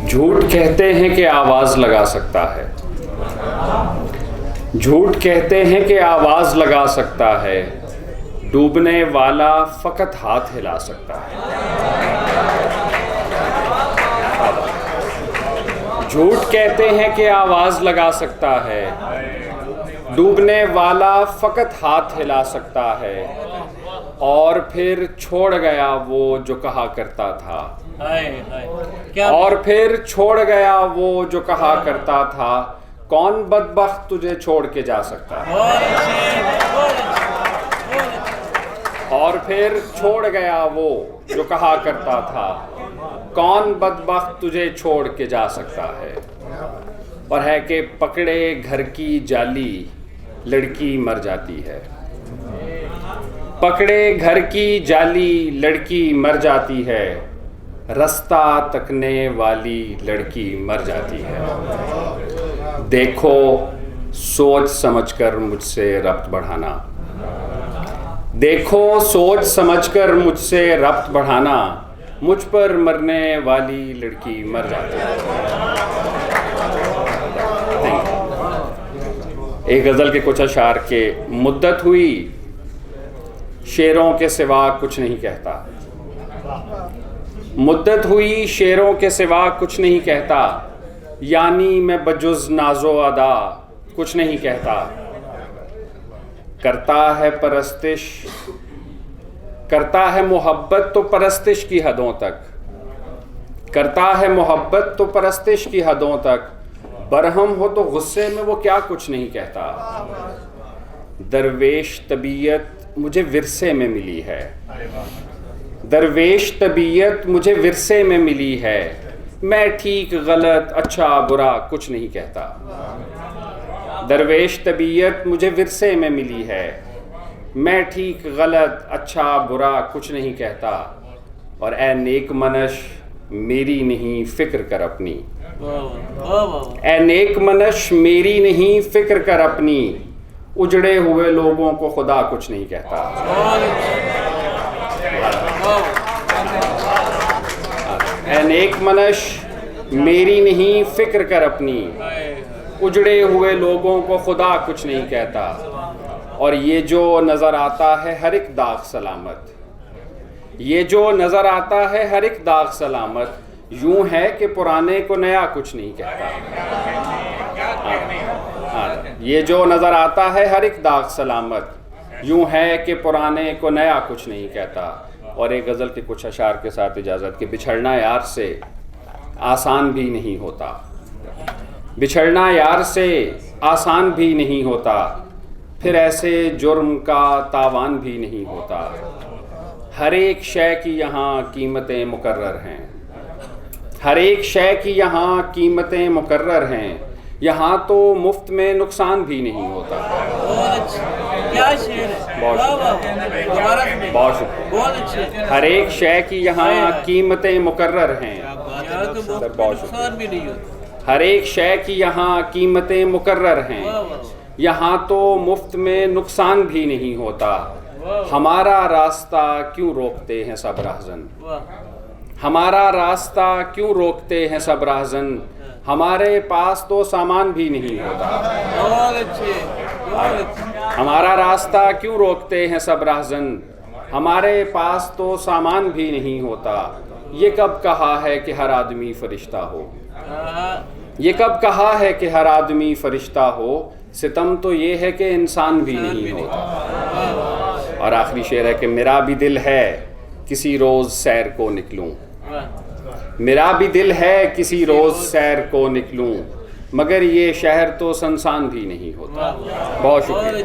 جھوٹ کہتے ہیں کہ آواز لگا سکتا ہے، جھوٹ کہتے ہیں کہ آواز لگا سکتا ہے، ڈوبنے والا فقط ہاتھ ہلا سکتا ہے۔ جھوٹ کہتے ہیں کہ آواز لگا سکتا ہے، ڈوبنے والا فقط ہاتھ ہلا سکتا ہے، اور پھر چھوڑ گیا وہ جو کہا کرتا تھا، اور پھر چھوڑ گیا وہ جو کہا کرتا تھا، کون بدبخت تجھے چھوڑ کے جا سکتا ہے؟ اور پھر چھوڑ گیا وہ جو کہا کرتا تھا، کون بدبخت تجھے چھوڑ کے جا سکتا ہے؟ اور ہے کہ پکڑے گھر کی جالی لڑکی مر جاتی ہے، پکڑے گھر کی جالی لڑکی مر جاتی ہے، رستہ تکنے والی لڑکی مر جاتی ہے۔ دیکھو سوچ سمجھ کر مجھ سے ربط بڑھانا، دیکھو سوچ سمجھ کر مجھ سے ربط بڑھانا، مجھ پر مرنے والی لڑکی مر جاتی ہے۔ ایک غزل کے کچھ اشعار کے مدت ہوئی شعروں کے سوا کچھ نہیں کہتا، مدت ہوئی شعروں کے سوا کچھ نہیں کہتا، یعنی میں بجز ناز و ادا کچھ نہیں کہتا۔ کرتا ہے پرستش، کرتا ہے محبت تو پرستش کی حدوں تک، کرتا ہے محبت تو پرستش کی حدوں تک، برہم ہو تو غصے میں وہ کیا کچھ نہیں کہتا۔ درویش طبیعت مجھے ورثے میں ملی ہے، درویش طبیعت مجھے ورثے میں ملی ہے، میں ٹھیک غلط اچھا برا کچھ نہیں کہتا۔ درویش طبیعت مجھے ورثے میں ملی ہے، میں ٹھیک غلط اچھا برا کچھ نہیں کہتا، اور اے نیک منش میری نہیں فکر کر اپنی، اے نیک منش میری نہیں فکر کر اپنی، اجڑے ہوئے لوگوں کو خدا کچھ نہیں کہتا۔ اے نیک منش میری نہیں فکر کر اپنی، اجڑے ہوئے لوگوں کو خدا کچھ نہیں کہتا، اور یہ جو نظر آتا ہے ہر ایک داغ سلامت، یہ جو نظر آتا ہے ہر ایک داغ سلامت، یوں ہے کہ پرانے کو نیا کچھ نہیں کہتا۔ یہ جو نظر آتا ہے ہر ایک داغ سلامت، یوں ہے کہ پرانے کو نیا کچھ نہیں کہتا۔ اور ایک غزل کے کچھ اشعار کے ساتھ اجازت کہ بچھڑنا یار سے آسان بھی نہیں ہوتا، بچھڑنا یار سے آسان بھی نہیں ہوتا، پھر ایسے جرم کا تاوان بھی نہیں ہوتا۔ ہر ایک شے کی یہاں قیمتیں مقرر ہیں، ہر ایک شے کی یہاں قیمتیں مقرر ہیں، یہاں تو مفت میں نقصان بھی نہیں ہوتا۔ بہت شکریہ۔ ہر ایک شے کی یہاں قیمتیں مقرر ہیں، ہر ایک شے کی یہاں قیمتیں مقرر ہیں، یہاں تو مفت میں نقصان بھی نہیں ہوتا۔ ہمارا راستہ کیوں روکتے ہیں سب راہزن، ہمارا راستہ کیوں روکتے ہیں سب راہزن، ہمارے پاس تو سامان بھی نہیں ہوتا۔ ہمارا راستہ کیوں روکتے ہیں سب راہزن، ہمارے پاس تو سامان بھی نہیں ہوتا۔ یہ کب کہا ہے کہ ہر آدمی فرشتہ ہو، یہ کب کہا ہے کہ ہر آدمی فرشتہ ہو، ستم تو یہ ہے کہ انسان بھی نہیں ہوتا۔ اور آخری شعر ہے کہ میرا بھی دل ہے کسی روز سیر کو نکلوں، میرا بھی دل ہے کسی روز سیر کو نکلوں، مگر یہ شہر تو سنسان بھی نہیں ہوتا۔ بہت شکریہ۔